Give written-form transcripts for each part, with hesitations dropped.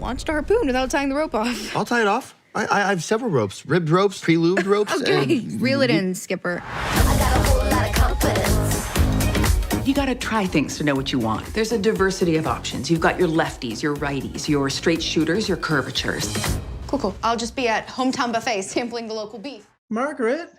launched a harpoon without tying the rope off. I'll tie it off. I have several ropes. Ribbed ropes, pre-lubed ropes. Okay, reel it in, Skipper. I got a whole lot of confidence. You gotta try things to know what you want. There's a diversity of options. You've got your lefties, your righties, your straight shooters, your curvatures. Cool. I'll just be at Hometown Buffet sampling the local beef. Margaret.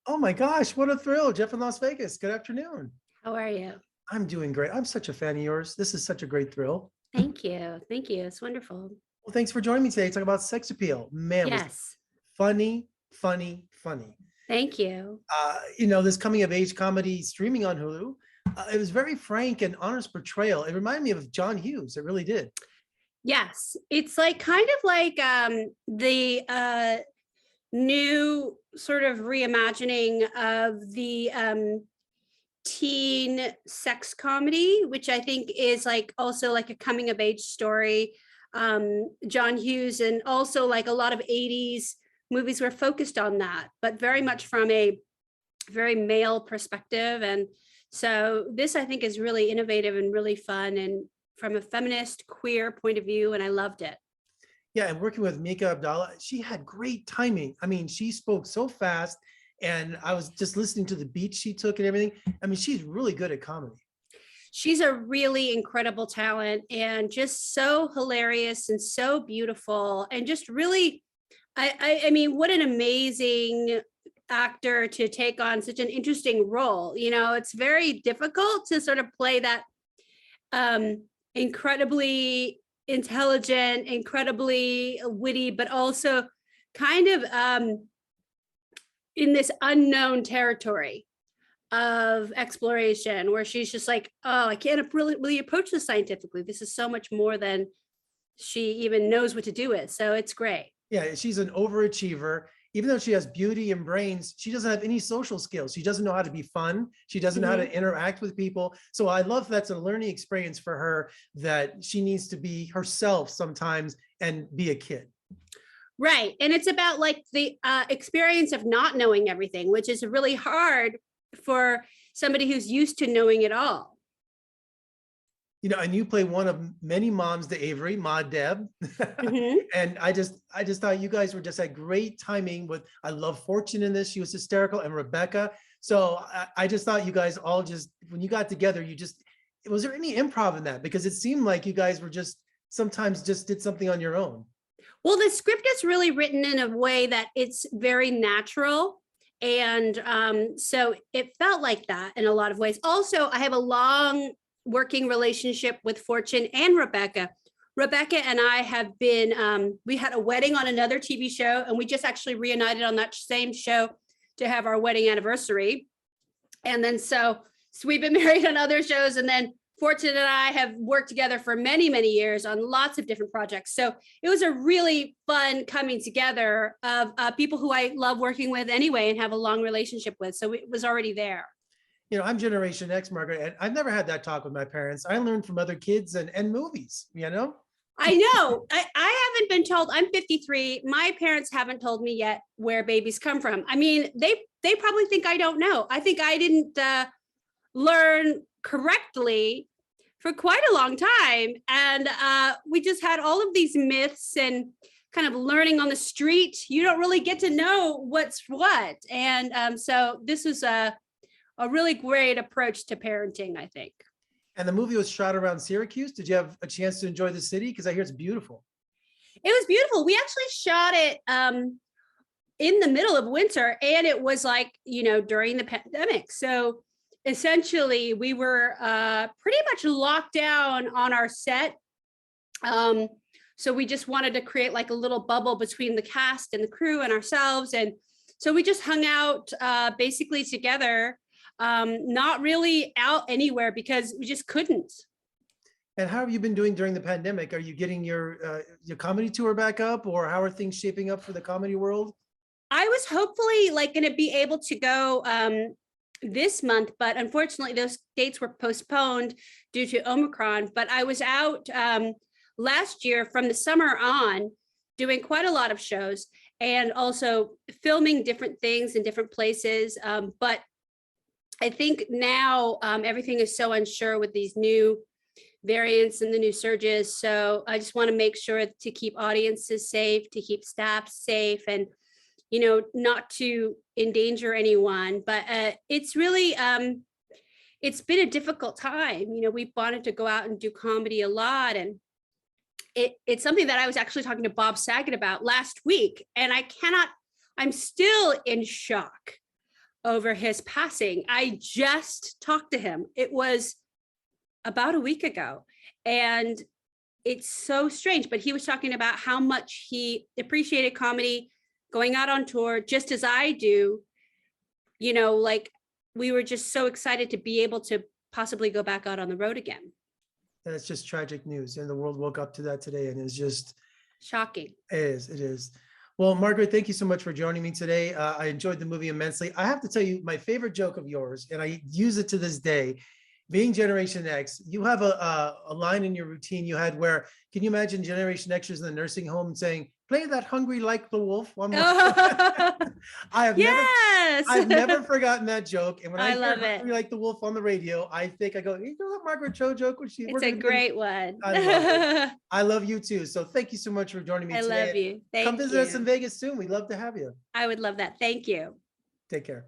Oh my gosh, what a thrill. Jeff in Las Vegas. Good afternoon. How are you? I'm doing great. I'm such a fan of yours. This is such a great thrill. Thank you. Thank you. It's wonderful. Well, thanks for joining me today to talk about sex appeal. Man, it was Yes. funny, funny, funny. Thank you. This coming of age comedy streaming on Hulu. It was very frank and honest portrayal. It reminded me of John Hughes. It really did. Yes. It's like kind of like the new sort of reimagining of the teen sex comedy, which I think is like also like a coming of age story. John Hughes and also like a lot of 80s movies were focused on that, but very much from a very male perspective. And so this I think is really innovative and really fun and from a feminist queer point of view, and I loved it. Yeah, and working with Mika Abdallah, she had great timing. I mean, she spoke so fast, and I was just listening to the beats she took and everything. I mean, she's really good at comedy. She's a really incredible talent and just so hilarious and so beautiful and just really, I mean, what an amazing actor to take on such an interesting role. You know, it's very difficult to sort of play that incredibly intelligent, incredibly witty, but also kind of in this unknown territory of exploration where she's just like, oh, I can't really approach this scientifically. This is so much more than she even knows what to do with. So it's great. Yeah, she's an overachiever. Even though she has beauty and brains, she doesn't have any social skills. She doesn't know how to be fun. She doesn't know how to interact with people. So I love that's a learning experience for her, that she needs to be herself sometimes and be a kid. Right. And it's about like the experience of not knowing everything, which is really hard for somebody who's used to knowing it all. And you play one of many moms to Avery, Ma Deb. And I just thought you guys were just at great timing with, I love Fortune in this. She was hysterical, and Rebecca. So I just thought you guys all just, when you got together, was there any improv in that? Because it seemed like you guys were sometimes just did something on your own. Well, the script is really written in a way that it's very natural. And so it felt like that in a lot of ways. Also, I have a long working relationship with Fortune and Rebecca. Rebecca and I have been, we had a wedding on another TV show, and we just actually reunited on that same show to have our wedding anniversary. And then so we've been married on other shows, and then Fortune and I have worked together for many, many years on lots of different projects. So it was a really fun coming together of people who I love working with anyway and have a long relationship with. So it was already there. I'm Generation X, Margaret, and I've never had that talk with my parents. I learned from other kids and movies, I know. I haven't been told. I'm 53. My parents haven't told me yet where babies come from. I mean, they probably think I don't know. I think I didn't learn correctly for quite a long time. And we just had all of these myths and kind of learning on the street. You don't really get to know what's what. And so this was a really great approach to parenting, I think. And the movie was shot around Syracuse. Did you have a chance to enjoy the city? Because I hear it's beautiful. It was beautiful. We actually shot it in the middle of winter, and it was like, during the pandemic. So essentially we were pretty much locked down on our set. So we just wanted to create like a little bubble between the cast and the crew and ourselves. And so we just hung out basically together. Not really out anywhere because we just couldn't. And how have you been doing during the pandemic? Are you getting your comedy tour back up, or how are things shaping up for the comedy world? I was hopefully like going to be able to go this month, but unfortunately those dates were postponed due to Omicron. But I was out last year from the summer on doing quite a lot of shows and also filming different things in different places. But I think now everything is so unsure with these new variants and the new surges. So I just want to make sure to keep audiences safe, to keep staff safe, and not to endanger anyone. But it's really it's been a difficult time. We wanted to go out and do comedy a lot, and it's something that I was actually talking to Bob Saget about last week, and I'm still in shock over his passing. I just talked to him. It was about a week ago, and it's so strange, but he was talking about how much he appreciated comedy, going out on tour, just as I do. Like, we were just so excited to be able to possibly go back out on the road again. That's just tragic news, and the world woke up to that today, and it's just shocking. It is. Well, Margaret, thank you so much for joining me today. I enjoyed the movie immensely. I have to tell you, my favorite joke of yours, and I use it to this day, being Generation X, you have a line in your routine you had where, can you imagine Generation Xers in the nursing home saying, "Play that hungry like the wolf" one more time. I've never forgotten that joke. And when I love hear it. "Hungry like the wolf" on the radio, I go, you know that Margaret Cho joke? It's a great one. I love it. I love you too. So thank you so much for joining me today. I love you. Come visit us in Vegas soon. We'd love to have you. I would love that. Thank you. Take care.